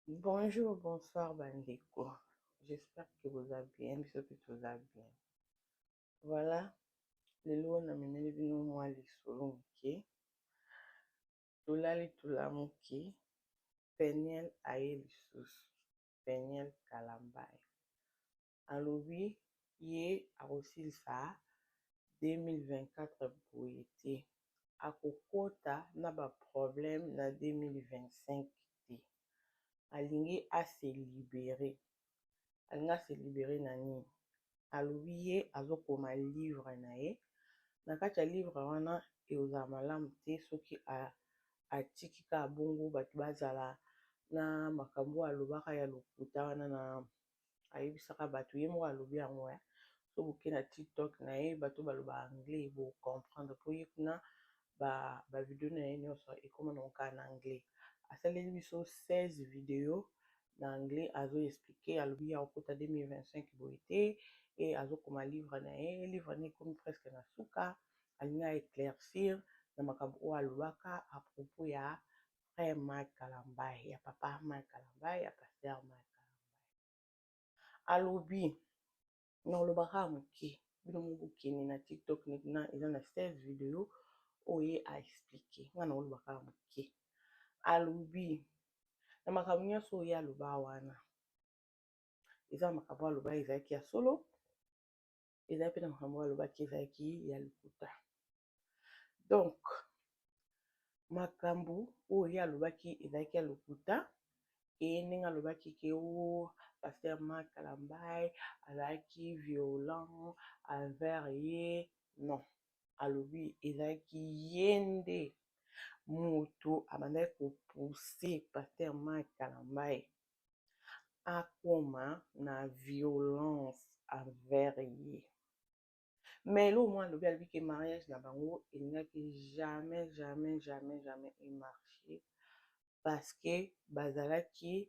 Bonjour, bonsoir Bandeko. J'espère que vous allez bien, ce que vous allez bien. Voilà, le lot na mineli bino mwa lisolo moke. Tolali tolamuki, Peniel aye lisusu, Peniel Kalambai. Alobi ye akosilisa 2024 boye te. Akokota na ba problème na 2025 te. Alingi ase libéré. Alinga se libéré na nini. Alobi ye azokoma livre na ye. Na kati ya livre wana ekozala malamu te soki atiki kaka bongo bato bazala na makambo alobaka ya lokuta wana na ayebisaka bato ye moko alobi yango ya so boke na TikTok na ye bato baloba anglais bo comprendre po ye kuna ba video na ye nyonso ekoma na kaka na anglais. Asaleli biso 16 video na anglais azo expliquer alobi ya okota 2025 boye te e azokoma livre na ye livre na ekomi presque na suka alinga éclaircir na makambo oyo alobaka à propos ya frère Marc Kalambai ya papa Marc Kalambai ya pasteur Marc Kalambai. Alobi na olobaka moke bino mobokeni na TikTok na eza na 16 video oyo a expliquer nga na olobaka moke. Alobi na makambo nyonso oyo aloba wana eza makambo aloba ezalaki ya solo ezali pe na makambo alobaki ezalaki ya lokuta. Donc makambo oyo alobaki ezalaki ya lokuta ndenge alobaki ke o pasteur Marc Kalambai azalaki violent envers ye non alobi ezalaki ye nde moto abandaki kopousse pasteur Marc Kalambai akoma na violence envers ye. Mais là au moins alobi ke mariage na bango elingaki jamais marché parce que bazalaki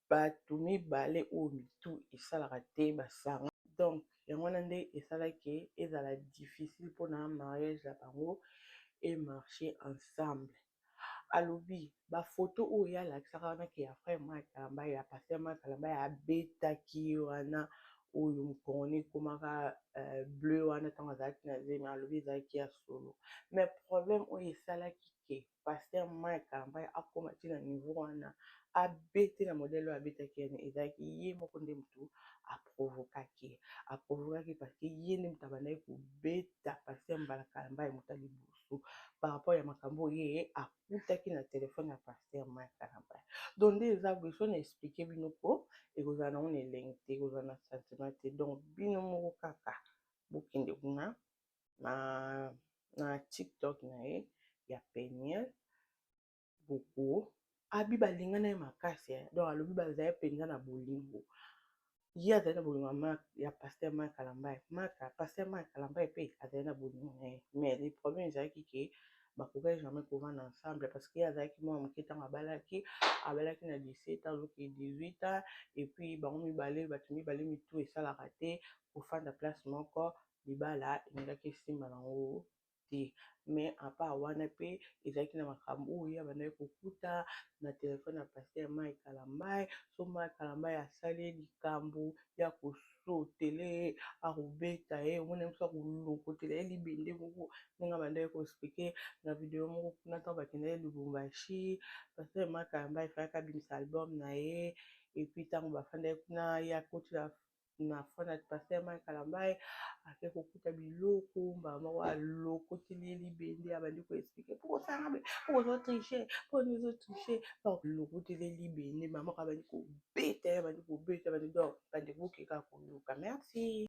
bato mibale oyo mitu esalaka te basanga. Donc yango wana nde esalaki ezala difficile mpona mariage na bango et marcher ensemble. Alobi bafoto oyo alakisaka wana ke ya frère Marc Kalambai ya pasteur Marc Kalambai abetaki wana oyo mokongoni ekomaka bleu wana ntango azalaki na zemi alobi ezalaki ya solo. Mais problème oyo esalaki ke pasteur Marc Kalambai akoma ti na niveau wana abete na modele oyo abetaki yani ezalaki ye moko nde motu aprovokaki parce que ye nde moto abandaki kobeta pasteur Mbala Kalambai moto alibusu par rapport ya makambo ye akutaki na telefone ya pasteur Marc Kalambai. Donc nde eza boye so na expliquer bino po ekozala nango na elengi te ekozala na sentiment te. Donc bino moko kaka bokende kuna na TikTok na ye ya Peniel boko abi balinga na ye makasi donc alobi bazali mpenza na bolingo ye azali na bolingo ya pasteur Marc Kalambai pasteur Marc Kalambai pe azali na bolingo na ye mais le problème ezalaki ke bakokaki jamais kovanda ensemble parce que azalaki mwana moke ntango abalaki na 17 ans azoki 18 ans et puis bango mibale bato mibale mitu esalaka te kofanda place moko libala elingaki esimba nango te. Mais à part wana pe ezalaki na makambo oyo abandaki kokuta na telefone ya pasteur Marc Kalambai so Marc Kalambai asali likambo ya kosotele akobeta ye omona mosu akolokotela ye libende moko ndenge abandaki koexplike na video moko kuna ntango bakendaki Lubumbashi pasteur Marc Kalambai efalaki abimisa album na ye epuis ntango bafandaki kuna ye akoti na fana pasteur Marc Kalambai ake kokuta biloko mbala moko alokoteli ye libende abandi koexplike po kosanga po kozotriche po nizotriche alokoteli ye libende mbala moko abandi kobeta ye abandi kobeta bandi donc bandi bokeka koluka. Merci.